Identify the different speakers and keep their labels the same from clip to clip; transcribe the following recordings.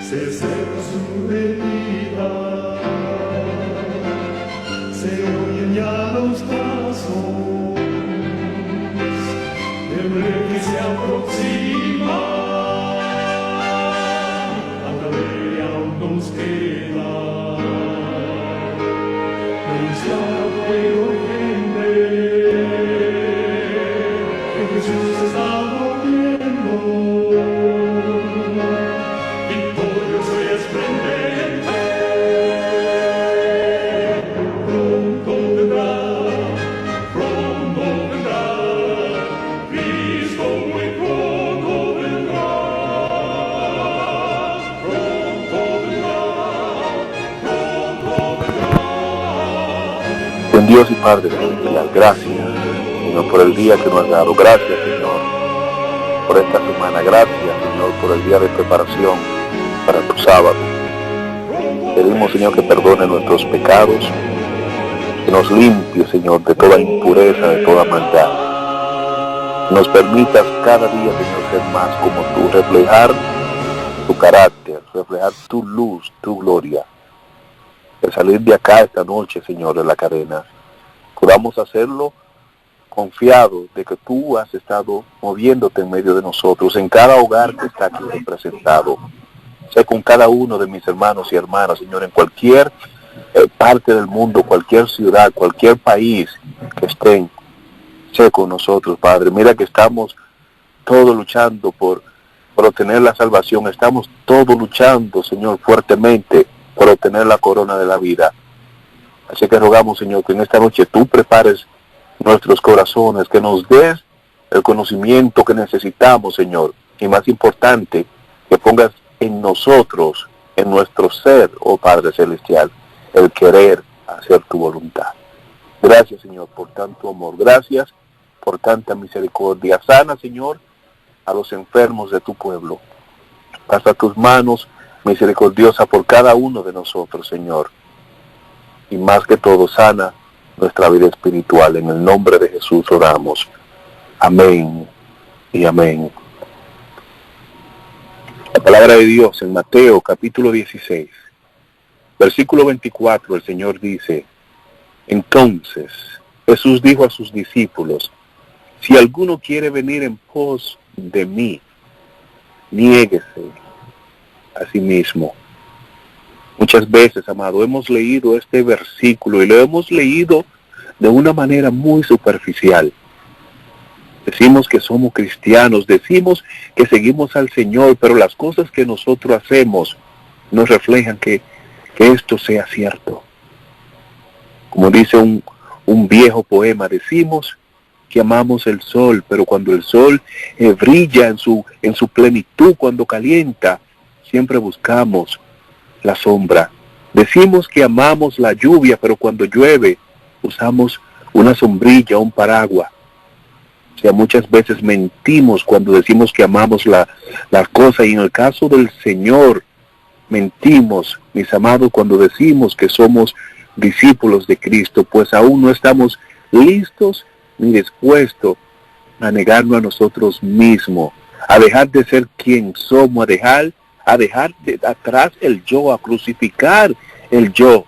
Speaker 1: se seca su herida, se oyen ya los pasos del rey que se aproxima, hasta ver aún nos queda anunciar fuego urgente que Jesús está volviendo.
Speaker 2: Dios y Padre, te las gracias, Señor, por el día que nos has dado. Gracias, Señor, por esta semana. Gracias, Señor, por el día de preparación para tu sábado. Pedimos, Señor, que perdone nuestros pecados, que nos limpie, Señor, de toda impureza, de toda maldad. Nos permitas cada día, Señor, ser más como tú, reflejar tu carácter, reflejar tu luz, tu gloria. El salir de acá esta noche, Señor, de la cadena, podamos hacerlo confiados de que tú has estado moviéndote en medio de nosotros, en cada hogar que está aquí representado. Sé con cada uno de mis hermanos y hermanas, Señor, en cualquier parte del mundo, cualquier ciudad, cualquier país que estén. Sé con nosotros, Padre. Mira que estamos todos luchando por obtener la salvación. Estamos todos luchando, Señor, fuertemente por obtener la corona de la vida. Así que rogamos, Señor, que en esta noche tú prepares nuestros corazones, que nos des el conocimiento que necesitamos, Señor. Y más importante, que pongas en nosotros, en nuestro ser, oh Padre Celestial, el querer hacer tu voluntad. Gracias, Señor, por tanto amor. Gracias por tanta misericordia. Sana, Señor, a los enfermos de tu pueblo. Pasa tus manos misericordiosa por cada uno de nosotros, Señor. Y más que todo, sana nuestra vida espiritual. En el nombre de Jesús oramos. Amén y amén. La palabra de Dios en Mateo capítulo 16, versículo 24, el Señor dice: entonces Jesús dijo a sus discípulos: si alguno quiere venir en pos de mí, niéguese a sí mismo. Muchas veces, amado, hemos leído este versículo y lo hemos leído de una manera muy superficial. Decimos que somos cristianos, decimos que seguimos al Señor, pero las cosas que nosotros hacemos no reflejan que esto sea cierto. Como dice un viejo poema, decimos que amamos el sol, pero cuando el sol brilla en su plenitud, cuando calienta, siempre buscamos la sombra. Decimos que amamos la lluvia, pero cuando llueve usamos una sombrilla, un paraguas. O sea, muchas veces mentimos cuando decimos que amamos las cosas, y en el caso del Señor mentimos, mis amados, cuando decimos que somos discípulos de Cristo, pues aún no estamos listos ni dispuestos a negarnos a nosotros mismos, a dejar de ser quien somos, a dejar de atrás el yo, a crucificar el yo.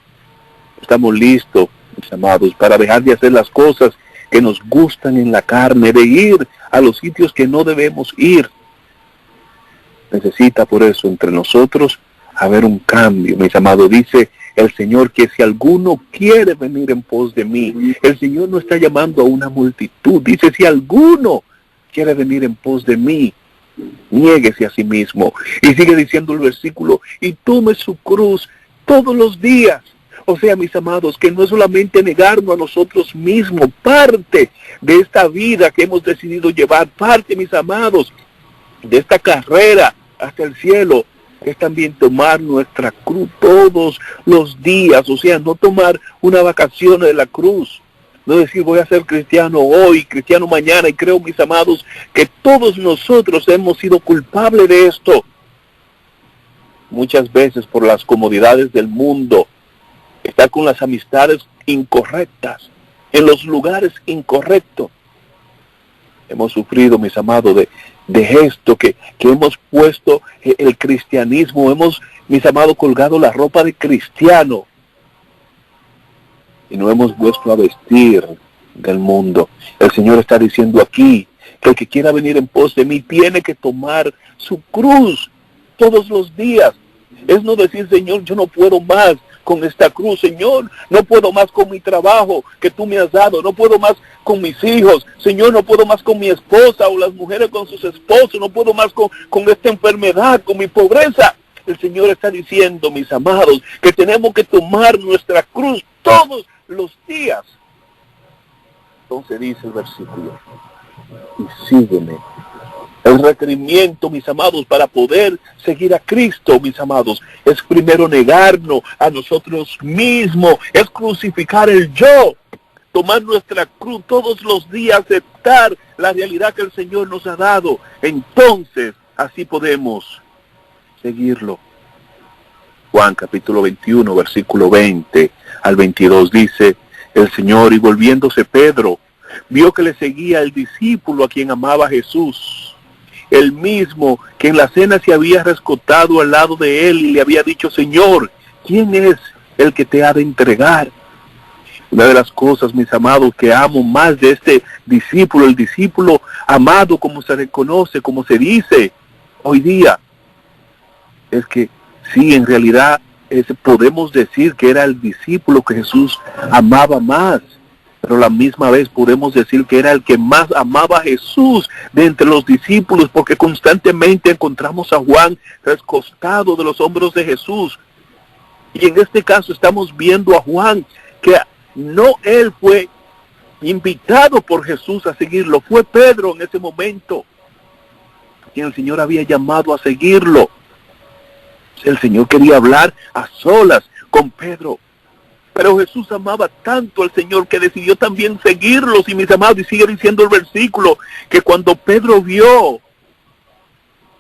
Speaker 2: Estamos listos, mis amados, para dejar de hacer las cosas que nos gustan en la carne, de ir a los sitios que no debemos ir. Necesita por eso entre nosotros haber un cambio, mis amados. Dice el Señor que si alguno quiere venir en pos de mí, el Señor no está llamando a una multitud. Dice, si alguno quiere venir en pos de mí, niéguese a sí mismo. Y sigue diciendo el versículo: y tome su cruz todos los días. O sea, mis amados, que no es solamente negarnos a nosotros mismos, parte de esta vida que hemos decidido llevar, parte, mis amados, de esta carrera hasta el cielo, es también tomar nuestra cruz todos los días. O sea, no tomar una vacación de la cruz. No decir, voy a ser cristiano hoy, cristiano mañana. Y creo, mis amados, que todos nosotros hemos sido culpables de esto. Muchas veces por las comodidades del mundo, estar con las amistades incorrectas, en los lugares incorrectos. Hemos sufrido, mis amados, de esto, que hemos puesto el cristianismo, hemos, mis amados, colgado la ropa de cristiano y no hemos vuelto a vestir del mundo. El Señor está diciendo aquí que el que quiera venir en pos de mí tiene que tomar su cruz todos los días. Es no decir, Señor, yo no puedo más con esta cruz, Señor, no puedo más con mi trabajo que tú me has dado, no puedo más con mis hijos, Señor, no puedo más con mi esposa o las mujeres con sus esposos, no puedo más con esta enfermedad, con mi pobreza. El Señor está diciendo, mis amados, que tenemos que tomar nuestra cruz todos los días. Entonces dice el versículo, y sígueme. El requerimiento, mis amados, para poder seguir a Cristo, mis amados, es primero negarnos a nosotros mismos, es crucificar el yo, tomar nuestra cruz todos los días, aceptar la realidad que el Señor nos ha dado. Entonces, así podemos seguirlo. Juan capítulo 21, versículo 20 al 22 dice el Señor, y volviéndose Pedro, vio que le seguía el discípulo a quien amaba Jesús, el mismo que en la cena se había rescotado al lado de él y le había dicho, Señor, ¿quién es el que te ha de entregar? Una de las cosas, mis amados, que amo más de este discípulo, el discípulo amado, como se reconoce, como se dice hoy día, es que sí, en realidad podemos decir que era el discípulo que Jesús amaba más, pero a la misma vez podemos decir que era el que más amaba a Jesús de entre los discípulos, porque constantemente encontramos a Juan recostado de los hombros de Jesús. Y en este caso estamos viendo a Juan, que no él fue invitado por Jesús a seguirlo, fue Pedro en ese momento, quien el Señor había llamado a seguirlo. El Señor quería hablar a solas con Pedro. Pero Jesús amaba tanto al Señor que decidió también seguirlos. Y mis amados, y sigue diciendo el versículo, que cuando Pedro vio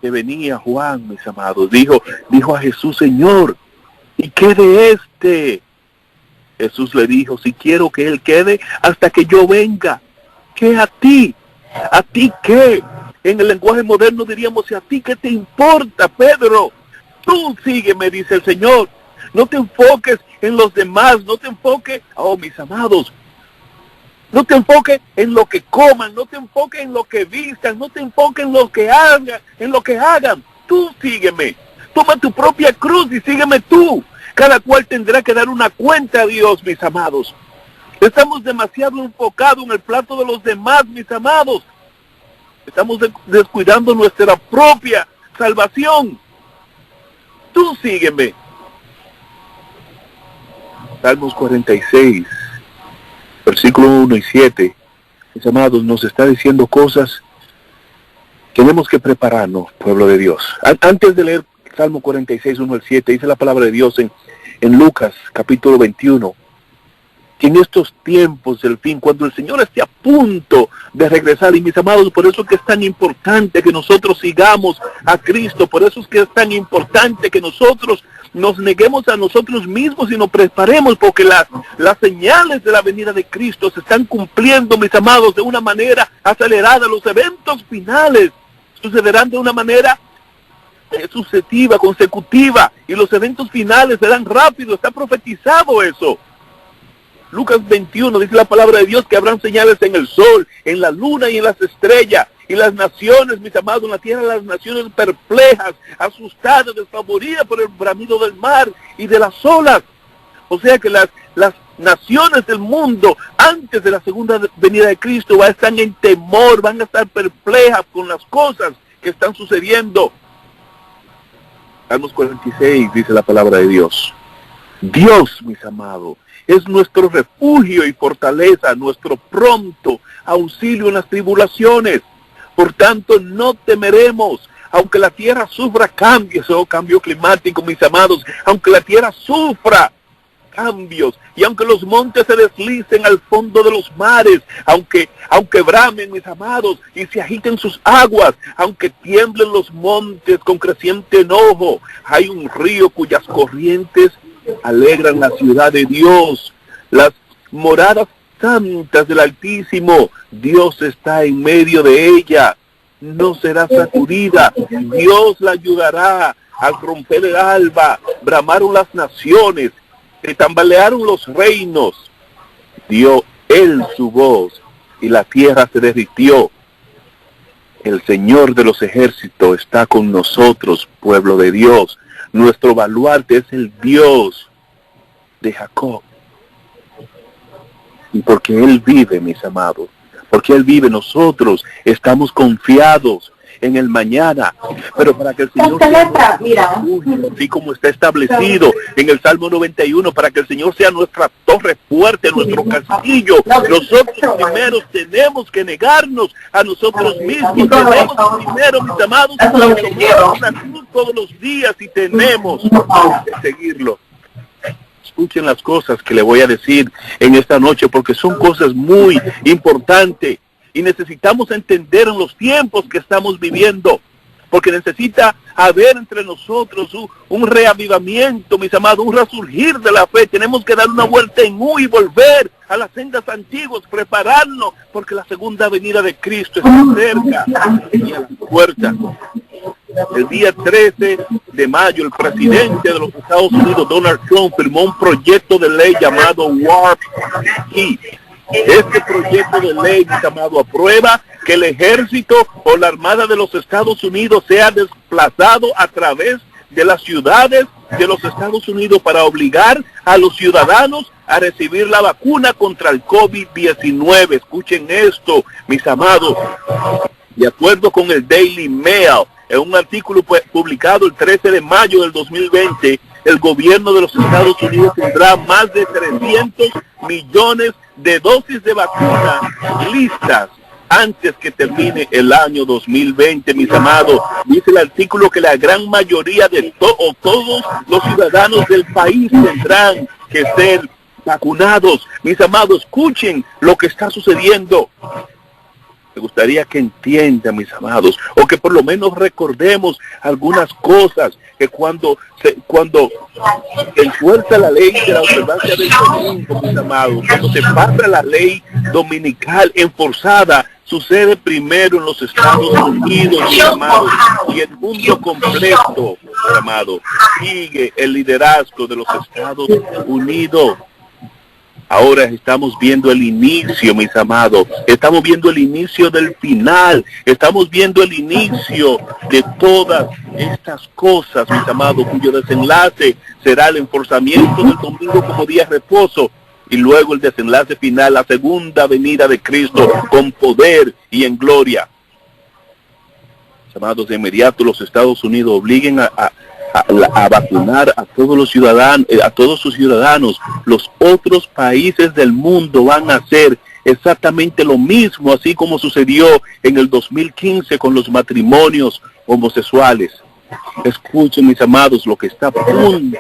Speaker 2: que venía Juan, mis amados, dijo a Jesús, Señor, ¿y qué de este? Jesús le dijo, si quiero que él quede hasta que yo venga. ¿Qué a ti? ¿A ti qué? En el lenguaje moderno diríamos, ¿a ti qué te importa, Pedro? Tú sígueme, dice el Señor. No te enfoques en los demás, no te enfoques, oh mis amados, no te enfoques en lo que coman, no te enfoques en lo que vistan, no te enfoques en lo que hagan, tú sígueme, toma tu propia cruz y sígueme tú. Cada cual tendrá que dar una cuenta a Dios, mis amados. Estamos demasiado enfocados en el plato de los demás, mis amados. Estamos descuidando nuestra propia salvación. Tú sígueme. Salmos 46, versículo 1 y 7, mis amados, nos está diciendo cosas. Tenemos que prepararnos, pueblo de Dios. Antes de leer Salmo 46, 1 al 7, dice la palabra de Dios en Lucas, capítulo 21, que en estos tiempos del fin, cuando el Señor esté a punto de regresar, y mis amados, por eso es que es tan importante que nosotros sigamos a Cristo, por eso es que es tan importante que nosotros nos neguemos a nosotros mismos y nos preparemos, porque las señales de la venida de Cristo se están cumpliendo, mis amados, de una manera acelerada. Los eventos finales sucederán de una manera sucesiva, consecutiva, y los eventos finales serán rápidos. Está profetizado eso. Lucas 21 dice la palabra de Dios que habrán señales en el sol, en la luna y en las estrellas. Y las naciones, mis amados, en la tierra, las naciones perplejas, asustadas, desfavoridas por el bramido del mar y de las olas. O sea que las naciones del mundo, antes de la segunda venida de Cristo, van a estar en temor, van a estar perplejas con las cosas que están sucediendo. Salmos 46 dice la palabra de Dios. Dios, mis amados, es nuestro refugio y fortaleza, nuestro pronto auxilio en las tribulaciones. Por tanto, no temeremos, aunque la tierra sufra cambios, cambio climático, mis amados, aunque la tierra sufra cambios, y aunque los montes se deslicen al fondo de los mares, aunque bramen, mis amados, y se agiten sus aguas, aunque tiemblen los montes con creciente enojo, hay un río cuyas corrientes alegran la ciudad de Dios, las moradas santas del Altísimo. Dios está en medio de ella. no será sacudida. Dios la ayudará. Al romper el alba, bramaron las naciones, se tambalearon los reinos. Dio él su voz y la tierra se derritió. El Señor de los ejércitos está con nosotros, pueblo de Dios. Nuestro baluarte es el Dios de Jacob. Y porque Él vive, mis amados, porque Él vive, nosotros estamos confiados en el mañana, pero para que el Señor sea, así como está establecido en el Salmo 91, para que el Señor sea nuestra torre fuerte, nuestro castillo, nosotros primero tenemos que negarnos a nosotros mismos, tenemos primero, mis amados, que tomar una cruz todos los días y tenemos que seguirlo. Escuchen las cosas que le voy a decir en esta noche, porque son cosas muy importantes. Y necesitamos entender en los tiempos que estamos viviendo, porque necesita haber entre nosotros un reavivamiento, mis amados, un resurgir de la fe. Tenemos que dar una vuelta en U y volver a las sendas antiguas, prepararnos, porque la segunda venida de Cristo está cerca y a la puerta. El día 13 de mayo, el presidente de los Estados Unidos, Donald Trump, firmó un proyecto de ley llamado Warp Key. Este proyecto de ley, llamado, aprueba que el ejército o la armada de los Estados Unidos sea desplazado a través de las ciudades de los Estados Unidos para obligar a los ciudadanos a recibir la vacuna contra el COVID-19. Escuchen esto, mis amados. De acuerdo con el Daily Mail, en un artículo publicado el 13 de mayo del 2020, el gobierno de los Estados Unidos tendrá más de 300 millones de dosis de vacuna listas antes que termine el año 2020, mis amados. Dice el artículo que la gran mayoría de todos los ciudadanos del país tendrán que ser vacunados. Mis amados, escuchen lo que está sucediendo. Me gustaría que entiendan, mis amados, o que por lo menos recordemos algunas cosas, que cuando se enfuerza la ley de la observancia del domingo, mis amados, cuando se pasa la ley dominical enforzada, sucede primero en los Estados Unidos, mis amados, y el mundo completo, mis amados, sigue el liderazgo de los Estados Unidos. Ahora estamos viendo el inicio, mis amados. Estamos viendo el inicio del final. Estamos viendo el inicio de todas estas cosas, mis amados, cuyo desenlace será el enforzamiento del domingo como día de reposo. Y luego el desenlace final, la segunda venida de Cristo con poder y en gloria. Mis amados, de inmediato los Estados Unidos obliguen a vacunar a todos los ciudadanos, a todos sus ciudadanos. Los otros países del mundo van a hacer exactamente lo mismo, así como sucedió en el 2015 con los matrimonios homosexuales. Escuchen, mis amados, lo que está a punto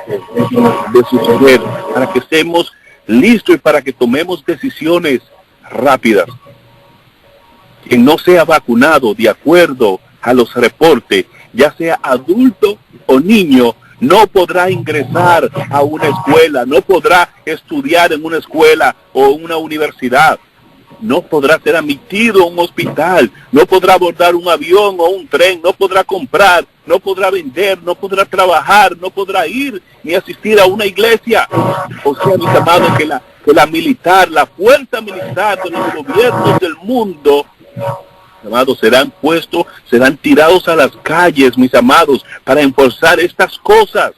Speaker 2: de suceder, para que estemos listos y para que tomemos decisiones rápidas. Quien no sea vacunado, de acuerdo a los reportes, ya sea adulto o niño, no podrá ingresar a una escuela, no podrá estudiar en una escuela o una universidad, no podrá ser admitido a un hospital, no podrá abordar un avión o un tren, no podrá comprar, no podrá vender, no podrá trabajar, no podrá ir ni asistir a una iglesia. O sea, mis amados, que la militar, la fuerza militar de los gobiernos del mundo, amados, serán tirados a las calles, mis amados, para enforzar estas cosas.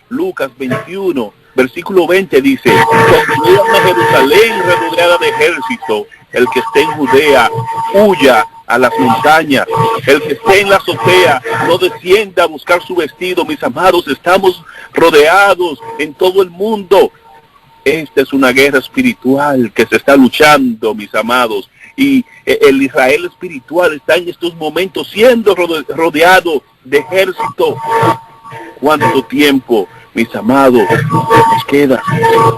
Speaker 2: Lucas 21, versículo 20 dice: cuando llegan a Jerusalén rodeada de ejército, el que esté en Judea huya a las montañas, el que esté en la azotea no descienda a buscar su vestido. Mis amados, estamos rodeados en todo el mundo. Esta es una guerra espiritual que se está luchando, mis amados. Y el Israel espiritual está en estos momentos siendo rodeado de ejército. ¿Cuánto tiempo, mis amados, nos queda?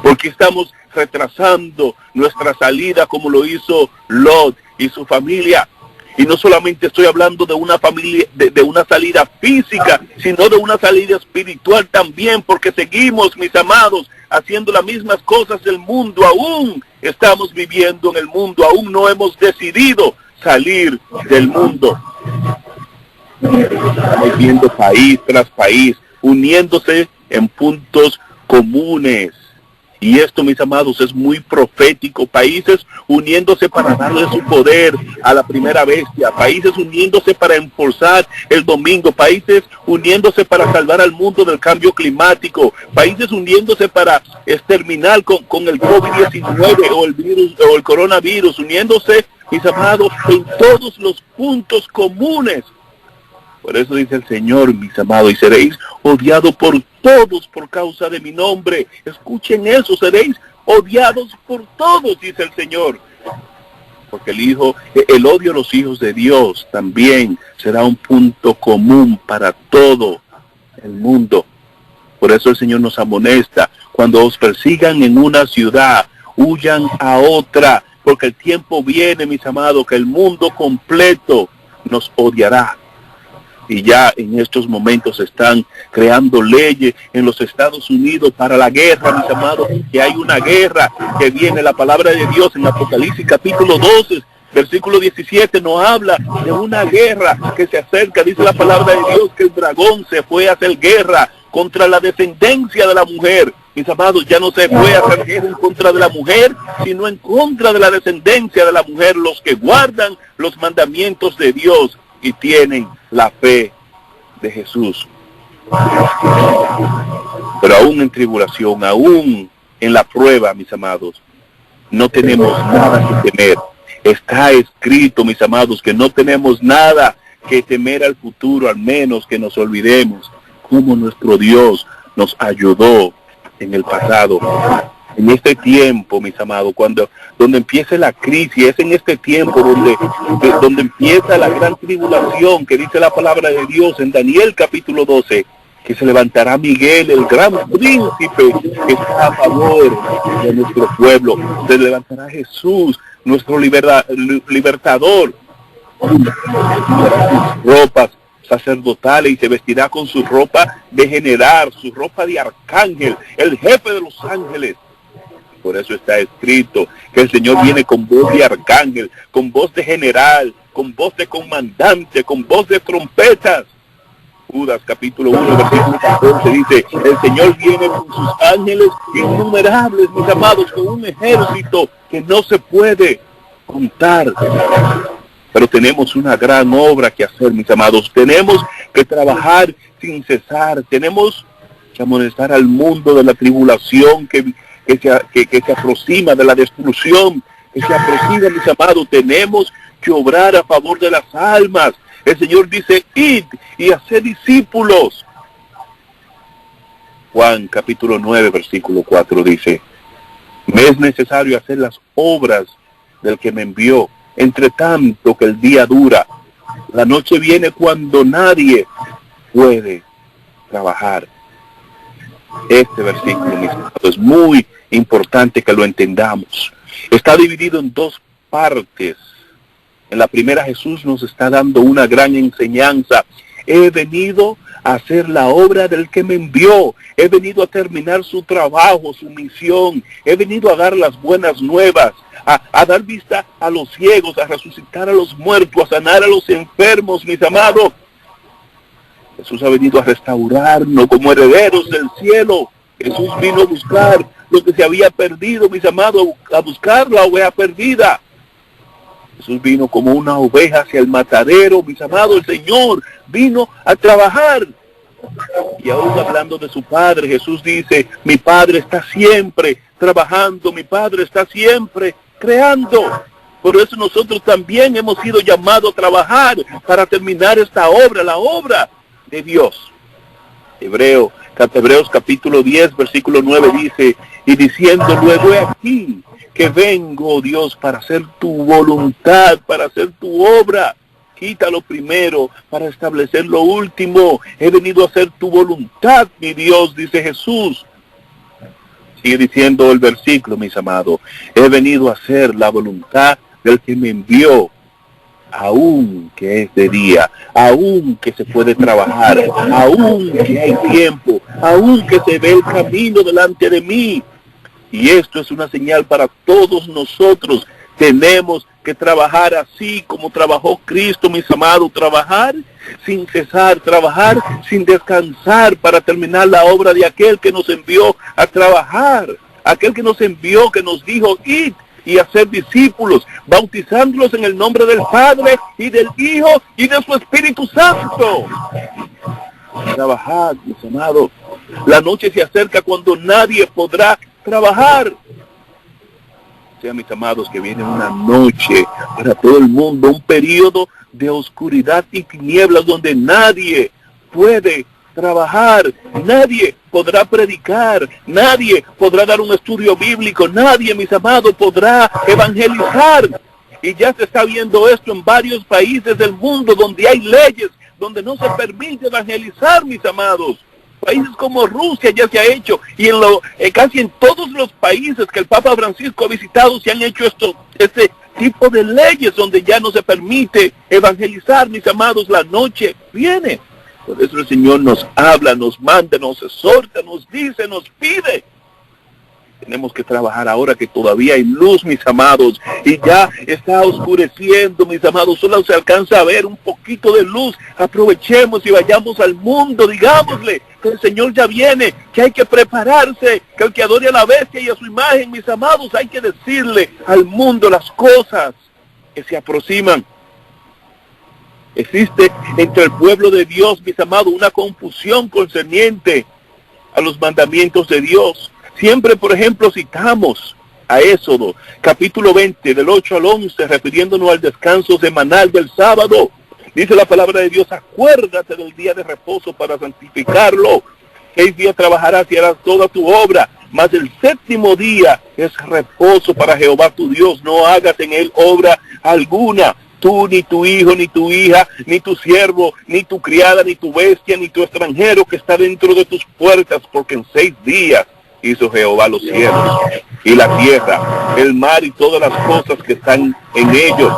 Speaker 2: Porque estamos retrasando nuestra salida como lo hizo Lot y su familia. Y no solamente estoy hablando de una familia, de una salida física, sino de una salida espiritual también, porque seguimos, mis amados, haciendo las mismas cosas del mundo. Aún estamos viviendo en el mundo, aún no hemos decidido salir del mundo. Estamos viendo país tras país uniéndose en puntos comunes. Y esto, mis amados, es muy profético. Países uniéndose para darle su poder a la primera bestia. Países uniéndose para impulsar el domingo. Países uniéndose para salvar al mundo del cambio climático. Países uniéndose para exterminar con el COVID-19 o el virus o el coronavirus. Uniéndose, mis amados, en todos los puntos comunes. Por eso dice el Señor, mis amados, y seréis odiados por todos por causa de mi nombre. Escuchen eso, seréis odiados por todos, dice el Señor. Porque el odio a los hijos de Dios también será un punto común para todo el mundo. Por eso el Señor nos amonesta: cuando os persigan en una ciudad, huyan a otra, porque el tiempo viene, mis amados, que el mundo completo nos odiará. Y ya en estos momentos están creando leyes en los Estados Unidos para la guerra, mis amados, que hay una guerra que viene. La palabra de Dios en Apocalipsis capítulo 12, versículo 17, nos habla de una guerra que se acerca. Dice la palabra de Dios que el dragón se fue a hacer guerra contra la descendencia de la mujer. Mis amados, ya no se puede hacer guerra en contra de la mujer, sino en contra de la descendencia de la mujer, los que guardan los mandamientos de Dios y tienen la fe de Jesús. Pero aún en tribulación, aún en la prueba, mis amados, no tenemos nada que temer. Está escrito, mis amados, que no tenemos nada que temer al futuro, al menos que nos olvidemos cómo nuestro Dios nos ayudó en el pasado. En este tiempo, mis amados, donde empiece la crisis, es en este tiempo donde empieza la gran tribulación, que dice la palabra de Dios en Daniel capítulo 12, que se levantará Miguel, el gran príncipe, que está a favor de nuestro pueblo. Se levantará Jesús, nuestro libertador, sus ropas sacerdotales, y se vestirá con su ropa de general, su ropa de arcángel, el jefe de los ángeles. Por eso está escrito que el Señor viene con voz de arcángel, con voz de general, con voz de comandante, con voz de trompetas. Judas capítulo 1, versículo 14 dice: el Señor viene con sus ángeles innumerables, mis amados, con un ejército que no se puede contar. Pero tenemos una gran obra que hacer, mis amados. Tenemos que trabajar sin cesar. Tenemos que amonestar al mundo de la tribulación que se aproxima, de la destrucción que se aproxima, mis amados. Tenemos que obrar a favor de las almas. El Señor dice: id y haced discípulos. Juan capítulo 9, versículo 4 dice: me es necesario hacer las obras del que me envió, entre tanto que el día dura. La noche viene cuando nadie puede trabajar. Este versículo, mis amados, es muy importante que lo entendamos. Está dividido en dos partes. En la primera, Jesús nos está dando una gran enseñanza. He venido a hacer la obra del que me envió. He venido a terminar su trabajo, su misión. He venido a dar las buenas nuevas, a dar vista a los ciegos, a resucitar a los muertos, a sanar a los enfermos, mis amados. Jesús ha venido a restaurarnos como herederos del cielo. Jesús vino a buscar lo que se había perdido, mis amados, a buscar la oveja perdida. Jesús vino como una oveja hacia el matadero, mis amados. El Señor vino a trabajar. Y aún hablando de su Padre, Jesús dice: mi Padre está siempre trabajando, mi Padre está siempre creando. Por eso nosotros también hemos sido llamados a trabajar para terminar esta obra, la obra de Dios. Hebreos capítulo 10, versículo 9 dice: y diciendo luego, he aquí que vengo, Dios, para hacer tu voluntad, para hacer tu obra. Quita lo primero para establecer lo último. He venido a hacer tu voluntad, mi Dios, dice Jesús. Sigue diciendo el versículo, mis amados: he venido a hacer la voluntad del que me envió, aún que es de día, aún que se puede trabajar, aún que hay tiempo, aún que se ve el camino delante de mí. Y esto es una señal para todos nosotros. Tenemos que trabajar así como trabajó Cristo, mis amados, trabajar sin cesar, trabajar sin descansar para terminar la obra de aquel que nos envió a trabajar, aquel que nos envió, que nos dijo, id y hacer discípulos, bautizándolos en el nombre del Padre y del Hijo y de su Espíritu Santo. Trabajar, mis amados. La noche se acerca cuando nadie podrá trabajar. Sea, mis amados, que viene una noche para todo el mundo, un periodo de oscuridad y tinieblas donde nadie puede trabajar, nadie podrá predicar, nadie podrá dar un estudio bíblico, nadie, mis amados, podrá evangelizar. Y ya se está viendo esto en varios países del mundo donde hay leyes, donde no se permite evangelizar, mis amados. Países como Rusia ya se ha hecho, y casi en todos los países que el Papa Francisco ha visitado se han hecho este tipo de leyes donde ya no se permite evangelizar, mis amados. La noche viene. Por eso el Señor nos habla, nos manda, nos exhorta, nos dice, nos pide. Tenemos que trabajar ahora que todavía hay luz, mis amados, y ya está oscureciendo, mis amados. Solo se alcanza a ver un poquito de luz. Aprovechemos y vayamos al mundo, digámosle que el Señor ya viene, que hay que prepararse, que el que adore a la bestia y a su imagen, mis amados, hay que decirle al mundo las cosas que se aproximan. Existe entre el pueblo de Dios, mis amados, una confusión concerniente a los mandamientos de Dios. Siempre, por ejemplo, citamos a Éxodo, capítulo 20, del 8 al 11, refiriéndonos al descanso semanal del sábado. Dice la palabra de Dios, acuérdate del día de reposo para santificarlo. 6 días trabajarás y harás toda tu obra, mas el 7º día es reposo para Jehová tu Dios. No hagas en él obra alguna. Tú, ni tu hijo, ni tu hija, ni tu siervo, ni tu criada, ni tu bestia, ni tu extranjero que está dentro de tus puertas, porque en 6 días hizo Jehová los cielos y la tierra, el mar y todas las cosas que están en ellos,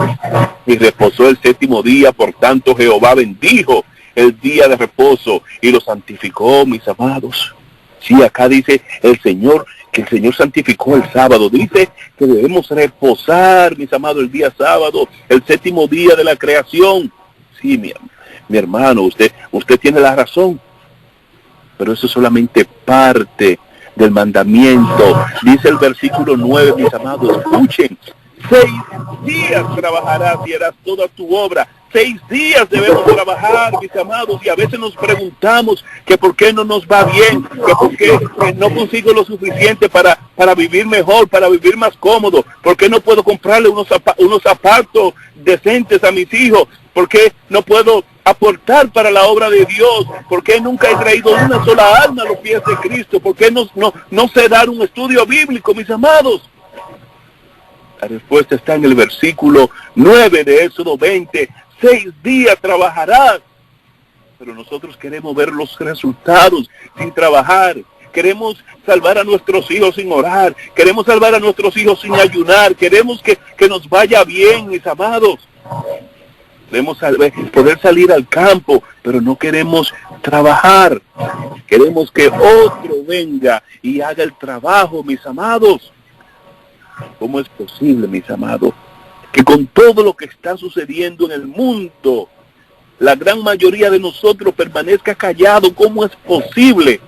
Speaker 2: y reposó el 7º día. Por tanto Jehová bendijo el día de reposo y lo santificó, mis amados. Sí, acá dice el Señor que el Señor santificó el sábado. Dice que debemos reposar, mis amados, el día sábado, el 7º día de la creación. Sí, mi hermano, usted tiene la razón, pero eso es solamente parte del mandamiento. Dice el versículo 9, mis amados, escuchen: 6 días trabajarás y harás toda tu obra. 6 días debemos trabajar, mis amados, y a veces nos preguntamos que por qué no nos va bien, que por qué no consigo lo suficiente para vivir mejor, para vivir más cómodo, por qué no puedo comprarle unos zapatos decentes a mis hijos, por qué no puedo aportar para la obra de Dios, por qué nunca he traído una sola alma a los pies de Cristo, por qué no sé dar un estudio bíblico, mis amados. La respuesta está en el versículo 9 de Éxodo 20. 6 días trabajarás, pero nosotros queremos ver los resultados sin trabajar. Queremos salvar a nuestros hijos sin orar, queremos salvar a nuestros hijos sin ayunar, queremos que nos vaya bien, mis amados. Queremos poder salir al campo, pero no queremos trabajar. Queremos que otro venga y haga el trabajo, mis amados. ¿Cómo es posible, mis amados, que con todo lo que está sucediendo en el mundo, la gran mayoría de nosotros permanezca callado? ¿Cómo es posible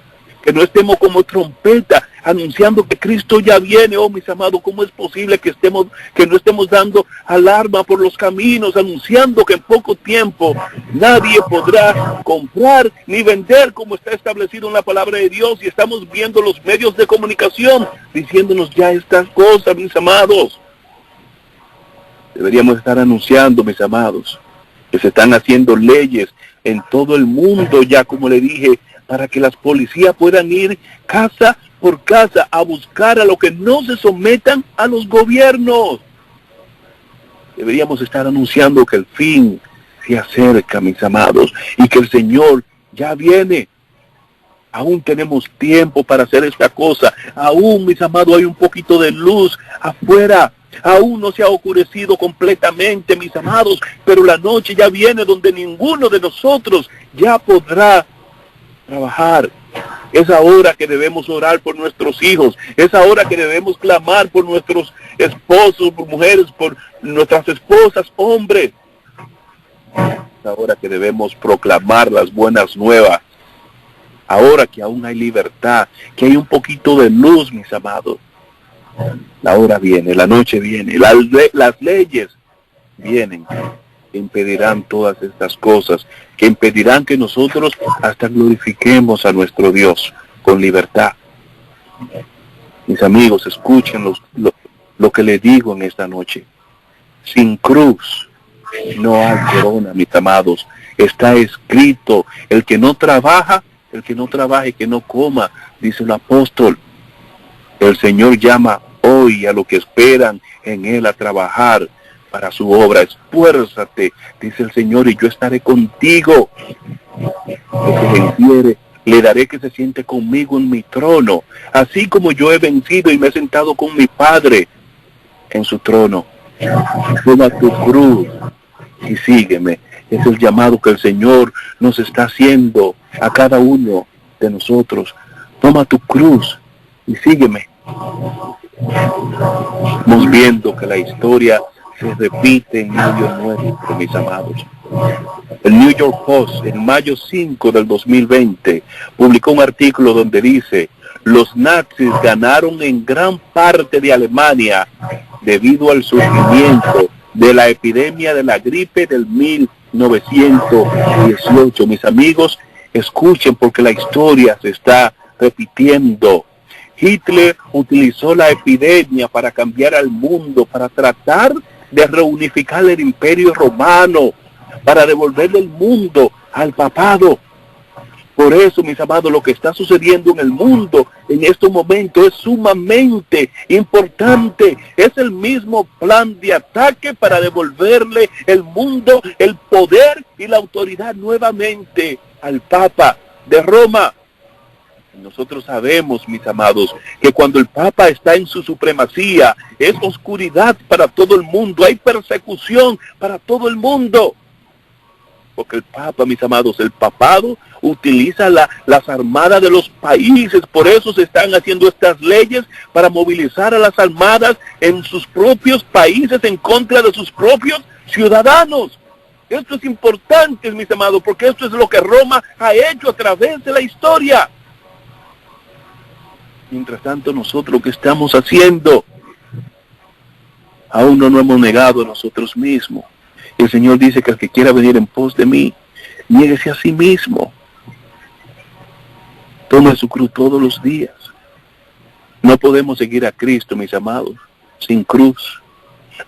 Speaker 2: que no estemos como trompeta anunciando que Cristo ya viene? Oh, mis amados, ¿cómo es posible que no estemos dando alarma por los caminos, anunciando que en poco tiempo nadie podrá comprar ni vender como está establecido en la palabra de Dios? Y estamos viendo los medios de comunicación diciéndonos ya estas cosas, mis amados. Deberíamos estar anunciando, mis amados, que se están haciendo leyes en todo el mundo ya, como le dije, para que las policías puedan ir casa por casa a buscar a los que no se sometan a los gobiernos. Deberíamos estar anunciando que el fin se acerca, mis amados, y que el Señor ya viene. Aún tenemos tiempo para hacer esta cosa. Aún, mis amados, hay un poquito de luz afuera. Aún no se ha oscurecido completamente, mis amados, pero la noche ya viene donde ninguno de nosotros ya podrá trabajar. Es ahora que debemos orar por nuestros hijos. Es ahora que debemos clamar por nuestros esposos, por mujeres, por nuestras esposas, hombres. Es ahora que debemos proclamar las buenas nuevas. Ahora que aún hay libertad, que hay un poquito de luz, mis amados. La hora viene, la noche viene, las leyes vienen. Que impedirán todas estas cosas, que impedirán que nosotros hasta glorifiquemos a nuestro Dios con libertad. Mis amigos, escuchen lo que les digo en esta noche. Sin cruz no hay corona, mis amados. Está escrito, el que no trabaje, que no coma, dice el apóstol. El Señor llama hoy a los que esperan en Él a trabajar para su obra. Esfuérzate, dice el Señor, y yo estaré contigo. El que venciere, le daré que se siente conmigo en mi trono, así como yo he vencido y me he sentado con mi Padre en su trono. Toma tu cruz y sígueme. Es el llamado que el Señor nos está haciendo a cada uno de nosotros. Toma tu cruz y sígueme. Estamos viendo que la historia se repite en medio nuestro, mis amados. El New York Post, en mayo 5 del 2020, publicó un artículo donde dice: los nazis ganaron en gran parte de Alemania debido al surgimiento de la epidemia de la gripe del 1918. Mis amigos, escuchen, porque la historia se está repitiendo. Hitler utilizó la epidemia para cambiar al mundo, para tratar de reunificar el imperio romano, para devolverle el mundo al papado. Por eso, mis amados, lo que está sucediendo en el mundo en estos momentos es sumamente importante. Es el mismo plan de ataque para devolverle el mundo, el poder y la autoridad nuevamente al Papa de Roma. Nosotros sabemos, mis amados, que cuando el Papa está en su supremacía, es oscuridad para todo el mundo, hay persecución para todo el mundo. Porque el Papa, mis amados, el papado utiliza las armadas de los países. Por eso se están haciendo estas leyes, para movilizar a las armadas en sus propios países en contra de sus propios ciudadanos. Esto es importante, mis amados, porque esto es lo que Roma ha hecho a través de la historia. Mientras tanto, nosotros, ¿qué estamos haciendo? Aún no nos hemos negado a nosotros mismos. El Señor dice que el que quiera venir en pos de mí, niéguese a sí mismo. Tome su cruz todos los días. No podemos seguir a Cristo, mis amados, sin cruz.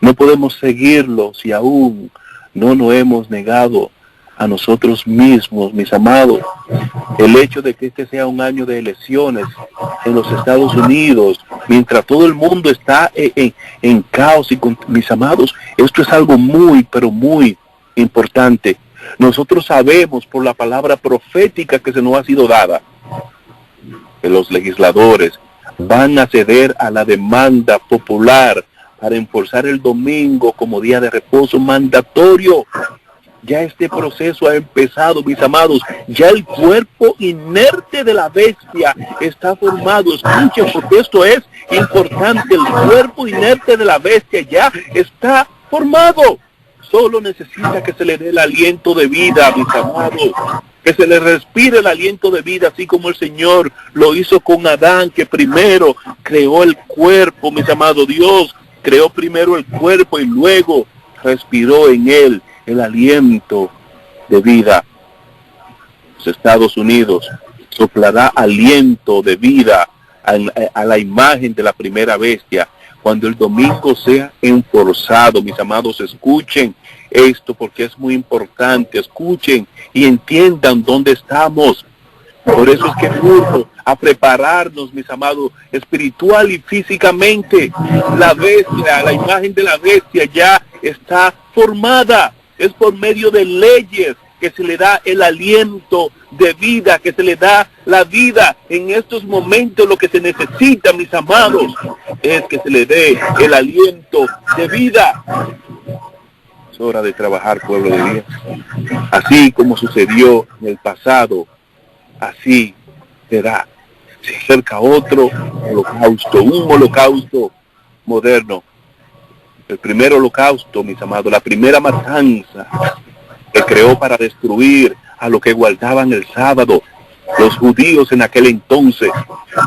Speaker 2: No podemos seguirlo si aún no nos hemos negado a nosotros mismos, mis amados. El hecho de que este sea un año de elecciones en los Estados Unidos, mientras todo el mundo está en caos, y mis amados, esto es algo muy, pero muy importante. Nosotros sabemos por la palabra profética que se nos ha sido dada, que los legisladores van a ceder a la demanda popular para impulsar el domingo como día de reposo mandatorio. Ya este proceso ha empezado, mis amados. Ya el cuerpo inerte de la bestia está formado. Escuchen, porque esto es importante. El cuerpo inerte de la bestia ya está formado. Solo necesita que se le dé el aliento de vida, mis amados. Que se le respire el aliento de vida, así como el Señor lo hizo con Adán, que primero creó el cuerpo, mis amados. Dios creó primero el cuerpo y luego respiró en él el aliento de vida. Los Estados Unidos soplará aliento de vida a la imagen de la primera bestia cuando el domingo sea enforzado. Mis amados, escuchen esto porque es muy importante. Escuchen y entiendan dónde estamos. Por eso es que urjo a prepararnos, mis amados, espiritual y físicamente. La bestia, la imagen de la bestia ya está formada. Es por medio de leyes que se le da el aliento de vida, que se le da la vida. En estos momentos lo que se necesita, mis amados, es que se le dé el aliento de vida. Es hora de trabajar, pueblo de Dios. Así como sucedió en el pasado, así será se acerca otro holocausto, un holocausto moderno. El primer holocausto, mis amados, la primera matanza que creó para destruir a los que guardaban el sábado, los judíos en aquel entonces,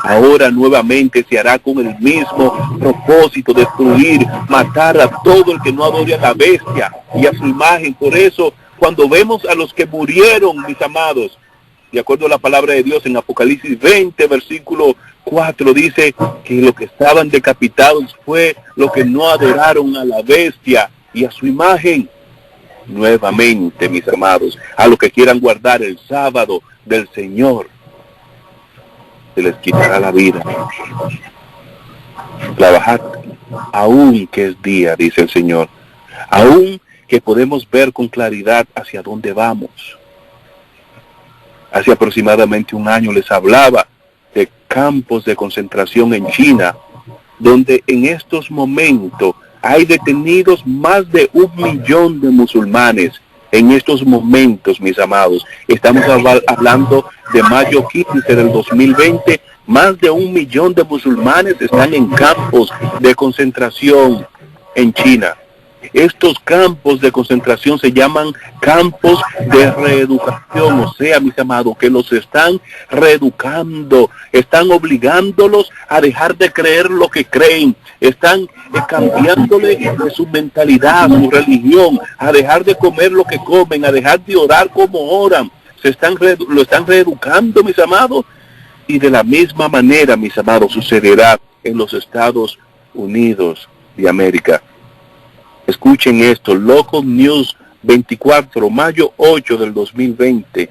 Speaker 2: ahora nuevamente se hará con el mismo propósito: destruir, matar a todo el que no adore a la bestia y a su imagen. Por eso, cuando vemos a los que murieron, mis amados, de acuerdo a la palabra de Dios en Apocalipsis 20, versículo 4, dice que los que estaban decapitados fue los que no adoraron a la bestia y a su imagen. Nuevamente, mis amados, a los que quieran guardar el sábado del Señor, se les quitará la vida. Trabajad aún que es día, dice el Señor, aún que podemos ver con claridad hacia dónde vamos. Hace aproximadamente un año les hablaba de campos de concentración en China, donde en estos momentos hay detenidos más de 1 millón de musulmanes. En estos momentos, mis amados, estamos hablando de mayo 15 del 2020, más de 1 millón de musulmanes están en campos de concentración en China. Estos campos de concentración se llaman campos de reeducación, o sea, mis amados, que los están reeducando, están obligándolos a dejar de creer lo que creen, están cambiándole de su mentalidad, su religión, a dejar de comer lo que comen, a dejar de orar como oran. Lo están reeducando, mis amados, y de la misma manera, mis amados, sucederá en los Estados Unidos de América. Escuchen esto: Local News 24, mayo 8 del 2020,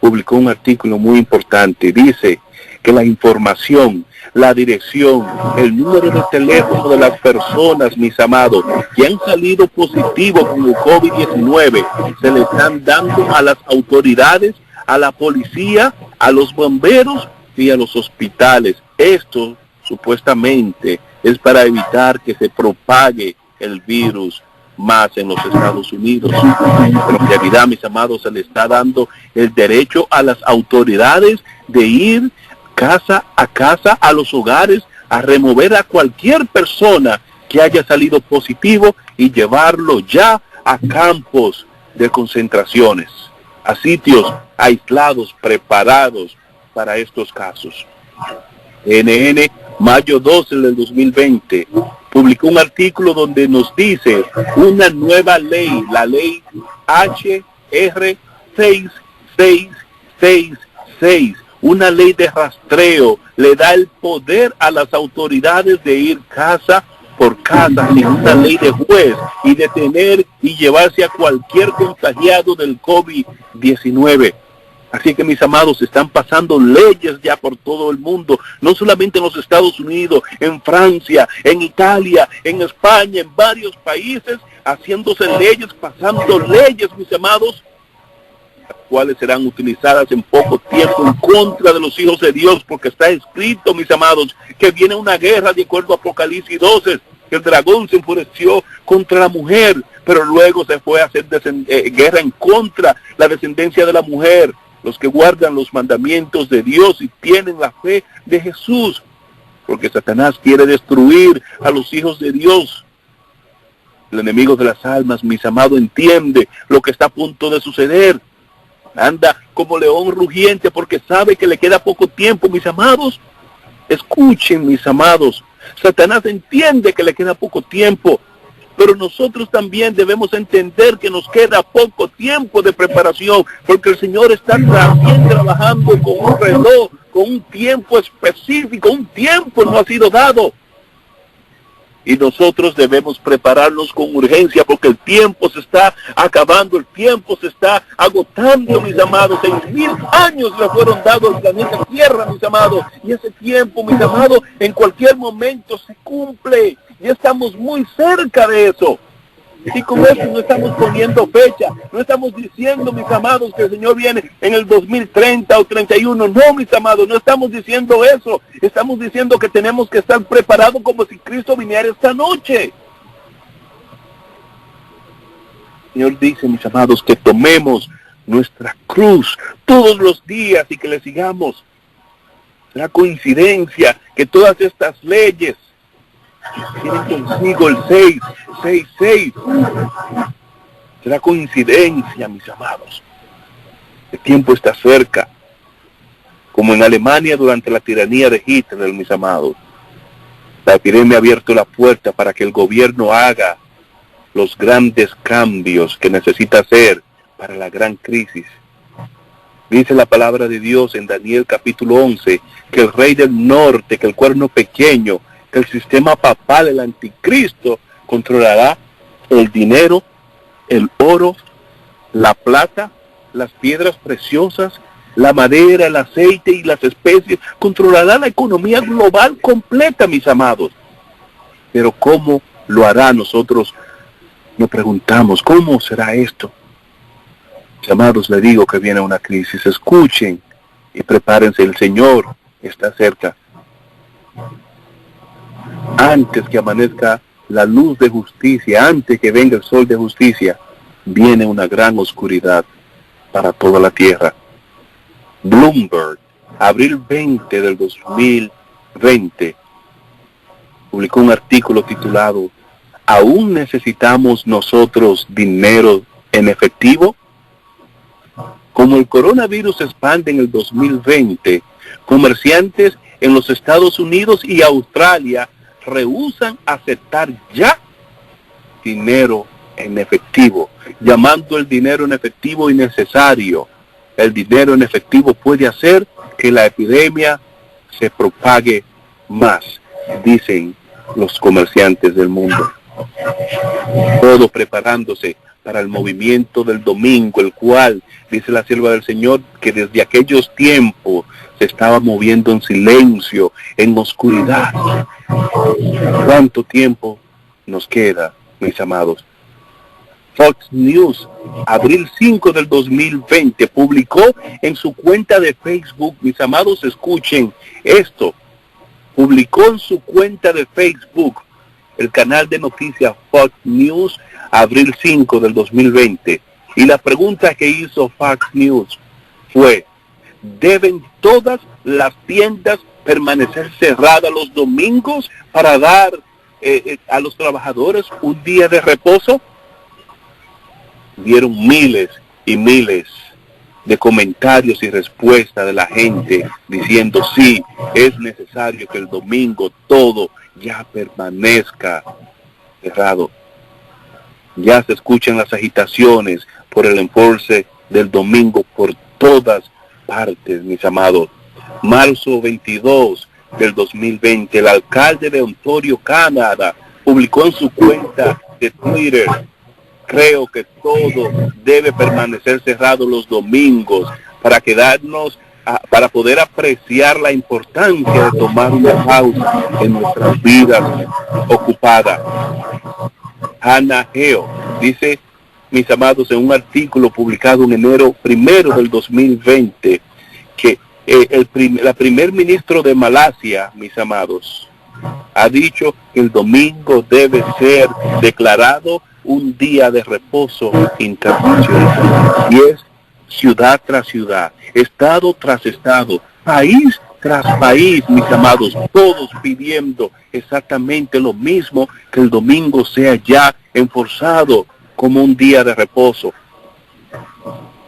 Speaker 2: publicó un artículo muy importante. Dice que la información, la dirección, el número de teléfono de las personas, mis amados, que han salido positivos con el COVID-19, se le están dando a las autoridades, a la policía, a los bomberos y a los hospitales. Esto supuestamente es para evitar que se propague el virus más en los Estados Unidos. Pero en realidad, mis amados, se le está dando el derecho a las autoridades de ir casa a casa, a los hogares, a remover a cualquier persona que haya salido positivo y llevarlo ya a campos de concentraciones, a sitios aislados, preparados para estos casos. CNN, mayo 12 del 2020, publicó un artículo donde nos dice una nueva ley, la ley HR 6666, una ley de rastreo, le da el poder a las autoridades de ir casa por casa, sin una ley de juez, y detener y llevarse a cualquier contagiado del COVID-19. Así que, mis amados, están pasando leyes ya por todo el mundo, no solamente en los Estados Unidos, en Francia, en Italia, en España, en varios países, haciéndose leyes, pasando leyes, mis amados, las cuales serán utilizadas en poco tiempo en contra de los hijos de Dios, porque está escrito, mis amados, que viene una guerra, de acuerdo a Apocalipsis 12, que el dragón se enfureció contra la mujer, pero luego se fue a hacer guerra en contra la descendencia de la mujer, los que guardan los mandamientos de Dios y tienen la fe de Jesús, porque Satanás quiere destruir a los hijos de Dios. El enemigo de las almas, mis amados, entiende lo que está a punto de suceder. Anda como león rugiente porque sabe que le queda poco tiempo, mis amados. Escuchen, mis amados, Satanás entiende que le queda poco tiempo, pero nosotros también debemos entender que nos queda poco tiempo de preparación, porque el Señor está también trabajando con un reloj, con un tiempo específico. Un tiempo no ha sido dado. Y nosotros debemos prepararnos con urgencia, porque el tiempo se está acabando, el tiempo se está agotando, mis amados. 6,000 años le fueron dados al planeta Tierra, mis amados. Y ese tiempo, mis amados, en cualquier momento se cumple. Ya estamos muy cerca de eso. Y con eso no estamos poniendo fecha, no estamos diciendo, mis amados, que el Señor viene en el 2030 o 31. No, mis amados, no estamos diciendo eso. Estamos diciendo que tenemos que estar preparados como si Cristo viniera esta noche. El Señor dice, mis amados, que tomemos nuestra cruz todos los días y que le sigamos. ¿Será coincidencia que todas estas leyes tienen consigo el 666? ¿Será coincidencia, mis amados? El tiempo está cerca, como en Alemania durante la tiranía de Hitler, mis amados. La epidemia ha abierto la puerta para que el gobierno haga los grandes cambios que necesita hacer para la gran crisis. Dice la palabra de Dios en Daniel capítulo 11, que el rey del norte, que el cuerno pequeño, que el sistema papal, el anticristo, controlará el dinero, el oro, la plata, las piedras preciosas, la madera, el aceite y las especies. Controlará la economía global completa, mis amados. Pero ¿cómo lo hará? Nosotros nos preguntamos, ¿cómo será esto? Mis amados, le digo que viene una crisis. Escuchen y prepárense, el Señor está cerca. Antes que amanezca la luz de justicia, antes que venga el sol de justicia, viene una gran oscuridad para toda la tierra. Bloomberg, abril 20 del 2020, publicó un artículo titulado ¿Aún necesitamos nosotros dinero en efectivo? Como el coronavirus se expande en el 2020, comerciantes en los Estados Unidos y Australia rehúsan aceptar ya dinero en efectivo, llamando el dinero en efectivo innecesario. El dinero en efectivo puede hacer que la epidemia se propague más, dicen los comerciantes del mundo. Todo preparándose para el movimiento del domingo, el cual, dice la sierva del Señor, que desde aquellos tiempos se estaba moviendo en silencio, en oscuridad. ¿Cuánto tiempo nos queda, mis amados? Fox News, abril 5 del 2020, publicó en su cuenta de Facebook, mis amados, escuchen esto, publicó en su cuenta de Facebook, el canal de noticias Fox News, abril 5 del 2020, y la pregunta que hizo Fox News fue, ¿deben todas las tiendas permanecer cerradas los domingos para dar a los trabajadores un día de reposo? Dieron miles y miles de comentarios y respuestas de la gente diciendo sí, es necesario que el domingo todo ya permanezca cerrado. Ya se escuchan las agitaciones por el enforce del domingo por todas partes, mis amados. Marzo 22 del 2020, el alcalde de Ontario, Canadá, publicó en su cuenta de Twitter: creo que todo debe permanecer cerrado los domingos para poder apreciar la importancia de tomar una pausa en nuestras vidas ocupadas. Hannah Heo dice, mis amados, en un artículo publicado en enero 1 del 2020, que la primer ministro de Malasia, mis amados, ha dicho que el domingo debe ser declarado un día de reposo internacional. Y es ciudad tras ciudad, estado tras estado, país tras país, mis amados, todos pidiendo exactamente lo mismo, que el domingo sea ya enforzado como un día de reposo.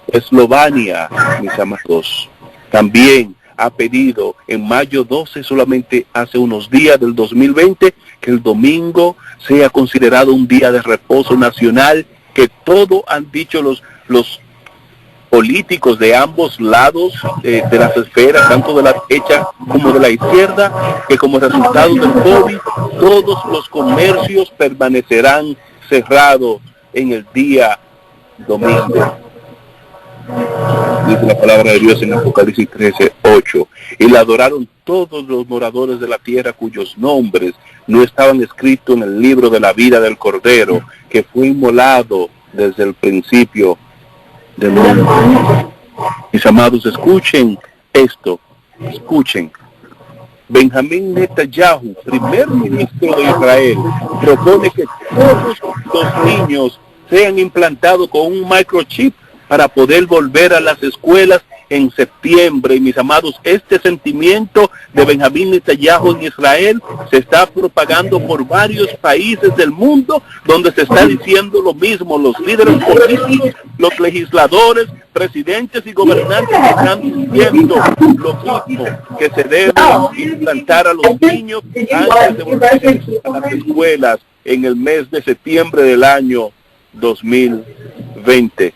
Speaker 2: Eslovenia, mis amados, también ha pedido en mayo 12, solamente hace unos días del 2020, que el domingo sea considerado un día de reposo nacional, que todo han dicho los políticos de ambos lados de las esferas, tanto de la derecha como de la izquierda, que como resultado del COVID, todos los comercios permanecerán cerrados en el día domingo. Dice la palabra de Dios en Apocalipsis 13:8, y la adoraron todos los moradores de la tierra cuyos nombres no estaban escritos en el libro de la vida del Cordero, que fue inmolado desde el principio del mundo. Mis amados, escuchen esto, escuchen. Benjamín Netanyahu, primer ministro de Israel, propone que todos los niños sean implantados con un microchip para poder volver a las escuelas en septiembre. Y mis amados, este sentimiento de Benjamín Netanyahu en Israel se está propagando por varios países del mundo, donde se está diciendo lo mismo. Los líderes políticos, los legisladores, presidentes y gobernantes están diciendo lo mismo, que se debe implantar a los niños antes de volver a las escuelas en el mes de septiembre del año 2020.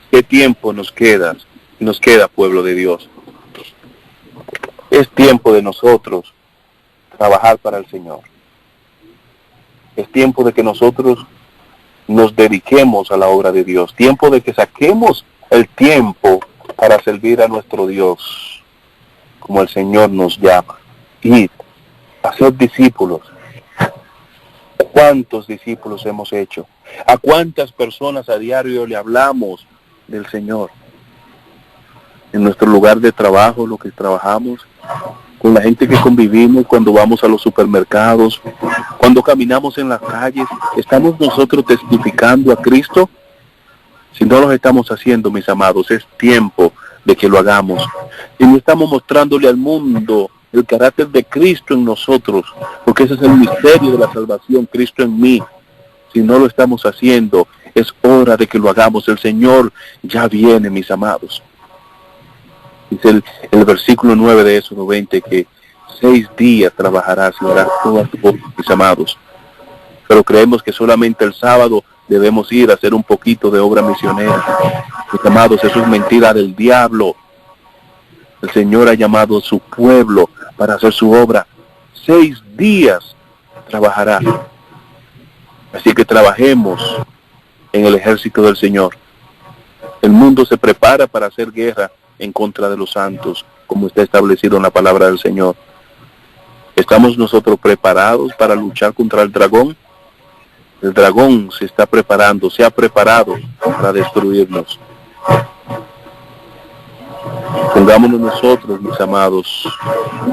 Speaker 2: ¿Qué tiempo nos queda, pueblo de Dios? Es tiempo de nosotros trabajar para el Señor. Es tiempo de que nosotros nos dediquemos a la obra de Dios. Tiempo de que saquemos el tiempo para servir a nuestro Dios, como el Señor nos llama. Y hacer discípulos. ¿Cuántos discípulos hemos hecho? ¿A cuántas personas a diario le hablamos del Señor? En nuestro lugar de trabajo, lo que trabajamos, con la gente que convivimos, cuando vamos a los supermercados, cuando caminamos en las calles, ¿estamos nosotros testificando a Cristo? Si no lo estamos haciendo, mis amados, es tiempo de que lo hagamos. Y no estamos mostrándole al mundo el carácter de Cristo en nosotros, porque ese es el misterio de la salvación, Cristo en mí. Si no lo estamos haciendo, es hora de que lo hagamos. El Señor ya viene, mis amados. Dice el versículo 9 de Éxodo 20 que 6 días trabajarás y harás todas tus obras, mis amados. Pero creemos que solamente el sábado debemos ir a hacer un poquito de obra misionera. Mis amados, eso es mentira del diablo. El Señor ha llamado a su pueblo para hacer su obra. 6 días trabajará. Así que trabajemos en el ejército del Señor. El mundo se prepara para hacer guerra en contra de los santos, como está establecido en la palabra del Señor. ¿Estamos nosotros preparados para luchar contra el dragón? El dragón se está preparando, se ha preparado para destruirnos. Pongámonos nosotros, mis amados,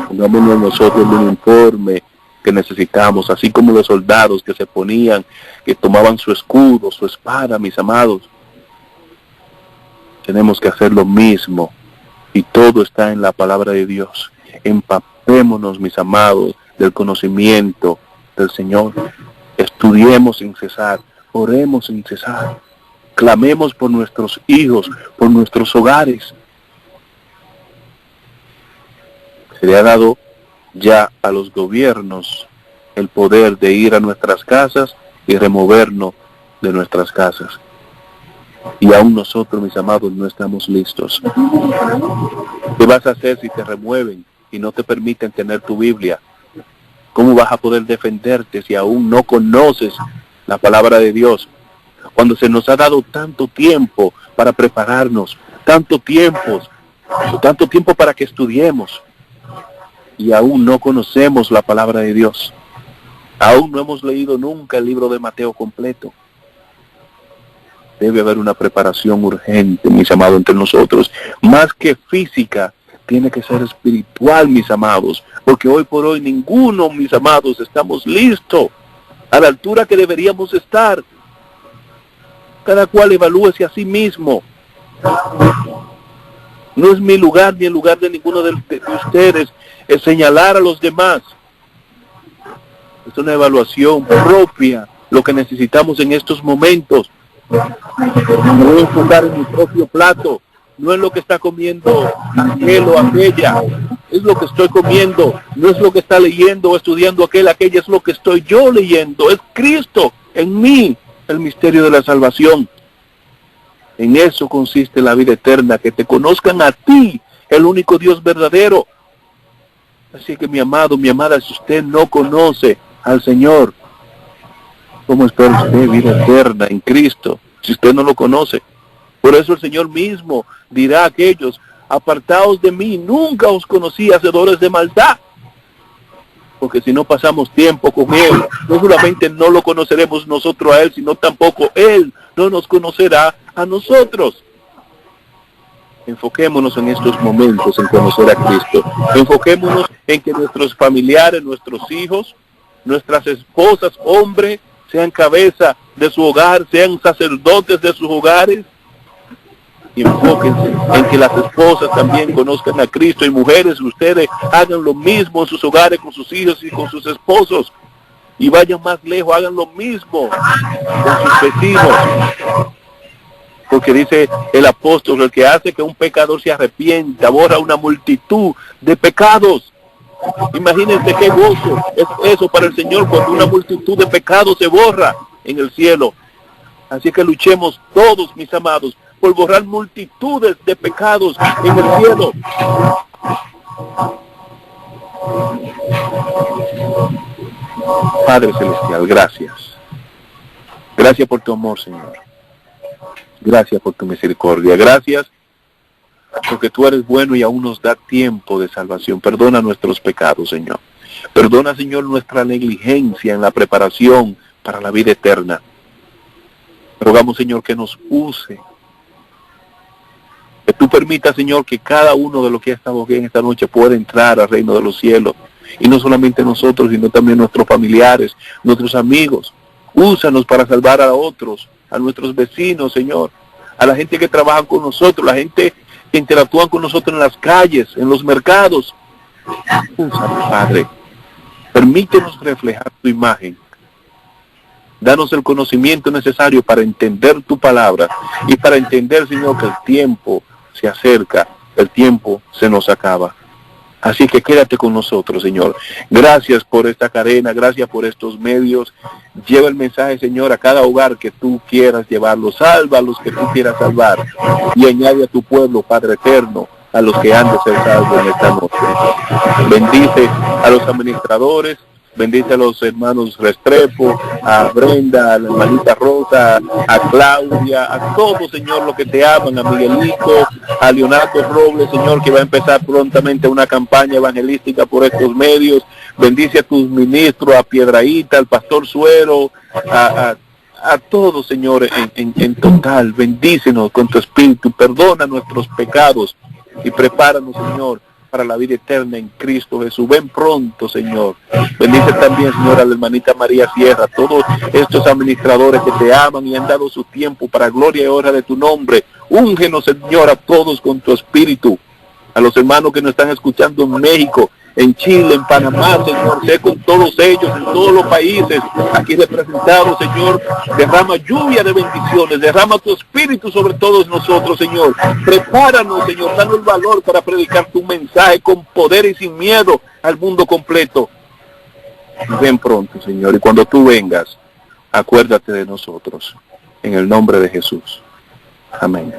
Speaker 2: pongámonos nosotros el uniforme que necesitamos, así como los soldados que se ponían, que tomaban su escudo, su espada, mis amados. Tenemos que hacer lo mismo, y todo está en la palabra de Dios. Empapémonos, mis amados, del conocimiento del Señor. Estudiemos sin cesar, oremos sin cesar, clamemos por nuestros hijos, por nuestros hogares. Se le ha dado ya a los gobiernos el poder de ir a nuestras casas y removernos de nuestras casas. Y aún nosotros, mis amados, no estamos listos. ¿Qué vas a hacer si te remueven y no te permiten tener tu Biblia? ¿Cómo vas a poder defenderte si aún no conoces la palabra de Dios? Cuando se nos ha dado tanto tiempo para prepararnos, tanto tiempo para que estudiemos, y aún no conocemos la palabra de Dios. Aún no hemos leído nunca el libro de Mateo completo. Debe haber una preparación urgente, mis amados, entre nosotros. Más que física, tiene que ser espiritual, mis amados. Porque hoy por hoy ninguno, mis amados, estamos listos a la altura que deberíamos estar. Cada cual evalúese a sí mismo. No es mi lugar ni el lugar de ninguno de ustedes es señalar a los demás. Es una evaluación propia lo que necesitamos en estos momentos. No enfocar en mi propio plato, no es lo que está comiendo aquel o aquella, es lo que estoy comiendo, no es lo que está leyendo o estudiando aquella, es lo que estoy yo leyendo, es Cristo en mí, el misterio de la salvación. En eso consiste la vida eterna, que te conozcan a ti, el único Dios verdadero. Así que mi amado, mi amada, si usted no conoce al Señor, ¿cómo espera usted vida eterna en Cristo si usted no lo conoce? Por eso el Señor mismo dirá a aquellos: apartaos de mí, nunca os conocí, hacedores de maldad. Porque si no pasamos tiempo con Él, no solamente no lo conoceremos nosotros a Él, sino tampoco Él no nos conocerá a nosotros. Enfoquémonos en estos momentos en conocer a Cristo. Enfoquémonos en que nuestros familiares, nuestros hijos, nuestras esposas, hombres, sean cabeza de su hogar, sean sacerdotes de sus hogares. y enfóquense en que las esposas también conozcan a Cristo, y mujeres, ustedes hagan lo mismo en sus hogares con sus hijos y con sus esposos, y vayan más lejos, hagan lo mismo con sus vecinos, porque dice el apóstol, el que hace que un pecador se arrepienta borra una multitud de pecados. Imagínense qué gozo es eso para el Señor cuando una multitud de pecados se borra en el cielo. Así que luchemos todos, mis amados, por borrar multitudes de pecados en el cielo. Padre Celestial, gracias. Gracias por tu amor, Señor. Gracias por tu misericordia. Gracias porque tú eres bueno y aún nos da tiempo de salvación. Perdona nuestros pecados, Señor. Perdona, Señor, nuestra negligencia en la preparación para la vida eterna. Rogamos, Señor, que nos use. Que tú permitas, Señor, que cada uno de los que ha estado aquí en esta noche pueda entrar al reino de los cielos. Y no solamente nosotros, sino también nuestros familiares, nuestros amigos. Úsanos para salvar a otros, a nuestros vecinos, Señor. A la gente que trabaja con nosotros, la gente que interactúan con nosotros en las calles, en los mercados. Úsanos, Padre. Permítenos reflejar tu imagen. Danos el conocimiento necesario para entender tu palabra y para entender, Señor, que el tiempo se acerca, el tiempo se nos acaba. Así que quédate con nosotros, Señor. Gracias por esta cadena, gracias por estos medios. Lleva el mensaje, Señor, a cada hogar que tú quieras llevarlo. Salva a los que tú quieras salvar. Y añade a tu pueblo, Padre eterno, a los que han de ser salvos en esta noche. Bendice a los administradores. Bendice a los hermanos Restrepo, a Brenda, a la hermanita Rosa, a Claudia, a todos, Señor, los que te aman, a Miguelito, a Leonardo Robles, Señor, que va a empezar prontamente una campaña evangelística por estos medios. Bendice a tus ministros, a Piedraíta, al pastor Suero, a todos, Señor, en total. Bendícenos con tu espíritu, perdona nuestros pecados y prepáranos, Señor, para la vida eterna en Cristo Jesús. Ven pronto, Señor. Bendice también, Señor, a la hermanita María Sierra, todos estos administradores que te aman y han dado su tiempo para gloria y honra de tu nombre. Úngenos, Señor, a todos con tu espíritu. A los hermanos que nos están escuchando en México, en Chile, en Panamá, Señor, sé con todos ellos, en todos los países aquí representados, Señor. Derrama lluvia de bendiciones, derrama tu espíritu sobre todos nosotros, Señor. Prepáranos, Señor, danos el valor para predicar tu mensaje con poder y sin miedo al mundo completo. Ven pronto, Señor, y cuando tú vengas, acuérdate de nosotros. En el nombre de Jesús. Amén.